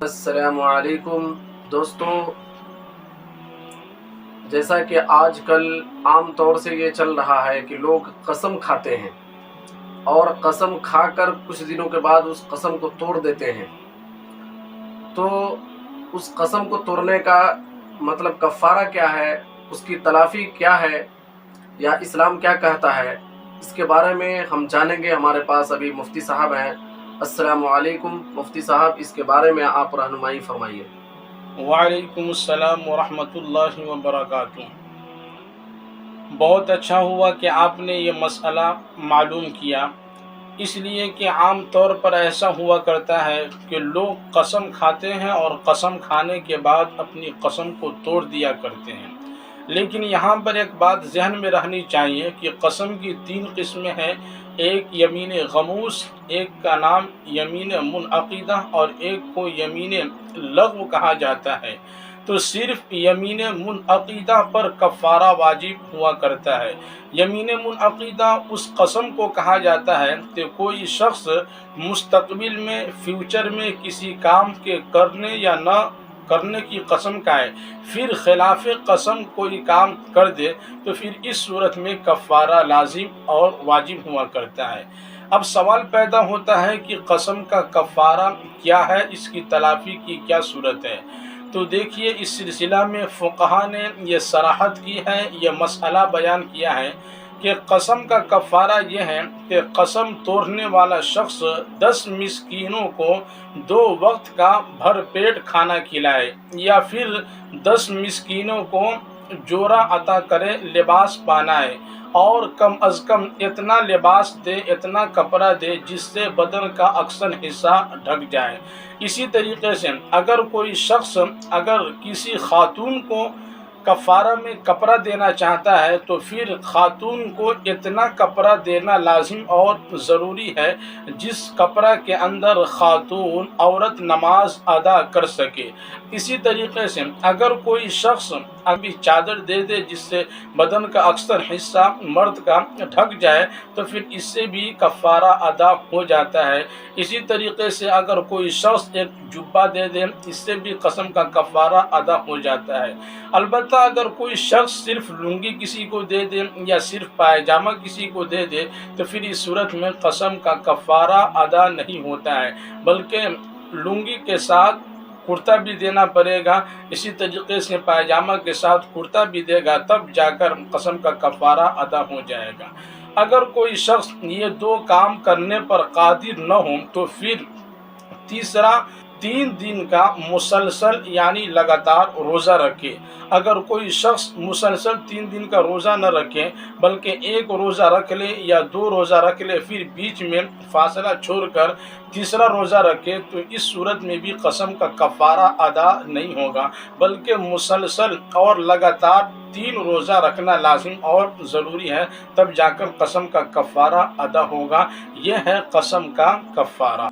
السلام علیکم دوستوں، جیسا کہ آج کل عام طور سے یہ چل رہا ہے کہ لوگ قسم کھاتے ہیں اور قسم کھا کر کچھ دنوں کے بعد اس قسم کو توڑ دیتے ہیں۔ تو اس قسم کو توڑنے کا مطلب کفارہ کیا ہے، اس کی تلافی کیا ہے، یا اسلام کیا کہتا ہے، اس کے بارے میں ہم جانیں گے۔ ہمارے پاس ابھی مفتی صاحب ہیں۔ السلام علیکم مفتی صاحب، اس کے بارے میں آپ رہنمائی فرمائیے۔ وعلیکم السلام ورحمۃ اللہ وبرکاتہ۔ بہت اچھا ہوا کہ آپ نے یہ مسئلہ معلوم کیا، اس لیے کہ عام طور پر ایسا ہوا کرتا ہے کہ لوگ قسم کھاتے ہیں اور قسم کھانے کے بعد اپنی قسم کو توڑ دیا کرتے ہیں۔ لیکن یہاں پر ایک بات ذہن میں رہنی چاہیے کہ قسم کی 3 قسمیں ہیں۔ ایک یمین غموس، ایک کا نام یمین منعقدہ اور ایک کو یمین لغو کہا جاتا ہے۔ تو صرف یمین منعقدہ پر کفارہ واجب ہوا کرتا ہے۔ یمین منعقدہ اس قسم کو کہا جاتا ہے کہ کوئی شخص مستقبل میں، فیوچر میں کسی کام کے کرنے یا نہ کرنے کی قسم کھائے، پھر خلاف قسم کوئی کام کر دے تو پھر اس صورت میں کفارہ لازم اور واجب ہوا کرتا ہے۔ اب سوال پیدا ہوتا ہے کہ قسم کا کفارہ کیا ہے، اس کی تلافی کی کیا صورت ہے؟ تو دیکھیے، اس سلسلہ میں فقہا نے یہ صراحت کی ہے، یہ مسئلہ بیان کیا ہے کہ قسم کا کفارہ یہ ہے کہ قسم توڑنے والا شخص 10 مسکینوں کو 2 وقت کا بھر پیٹ کھانا کھلائے، یا پھر 10 مسکینوں کو جوڑا عطا کرے، لباس پہنائے، اور کم از کم اتنا لباس دے، اتنا کپڑا دے جس سے بدن کا اکثر حصہ ڈھک جائے۔ اسی طریقے سے اگر کوئی شخص کسی خاتون کو کفارہ میں کپڑا دینا چاہتا ہے تو پھر خاتون کو اتنا کپڑا دینا لازم اور ضروری ہے جس کپڑا کے اندر خاتون عورت نماز ادا کر سکے۔ اسی طریقے سے اگر کوئی شخص ابھی چادر دے دے جس سے بدن کا اکثر حصہ مرد کا ڈھک جائے تو پھر اس سے بھی کفارہ ادا ہو جاتا ہے۔ اسی طریقے سے اگر کوئی شخص ایک جبہ دے دے، اس سے بھی قسم کا کفارہ ادا ہو جاتا ہے۔ البتہ اگر کوئی شخص صرف لنگی کسی کو دے دے یا صرف پائجامہ کسی کو دے دے تو پھر اس صورت میں قسم کا کفارہ ادا نہیں ہوتا ہے، بلکہ لنگی کے ساتھ کرتا بھی دینا پڑے گا، اسی طریقے سے پائجامہ کے ساتھ کرتا بھی دے گا، تب جا کر قسم کا کفارہ ادا ہو جائے گا۔ اگر کوئی شخص یہ 2 کام کرنے پر قادر نہ ہو تو پھر تیسرا 3 دن کا مسلسل یعنی لگاتار روزہ رکھے۔ اگر کوئی شخص مسلسل 3 دن کا روزہ نہ رکھے بلکہ 1 روزہ رکھ لے یا 2 روزہ رکھ لے، پھر بیچ میں فاصلہ چھوڑ کر تیسرا روزہ رکھے، تو اس صورت میں بھی قسم کا کفارہ ادا نہیں ہوگا، بلکہ مسلسل اور لگاتار 3 روزہ رکھنا لازم اور ضروری ہے، تب جا کر قسم کا کفارہ ادا ہوگا۔ یہ ہے قسم کا کفارہ۔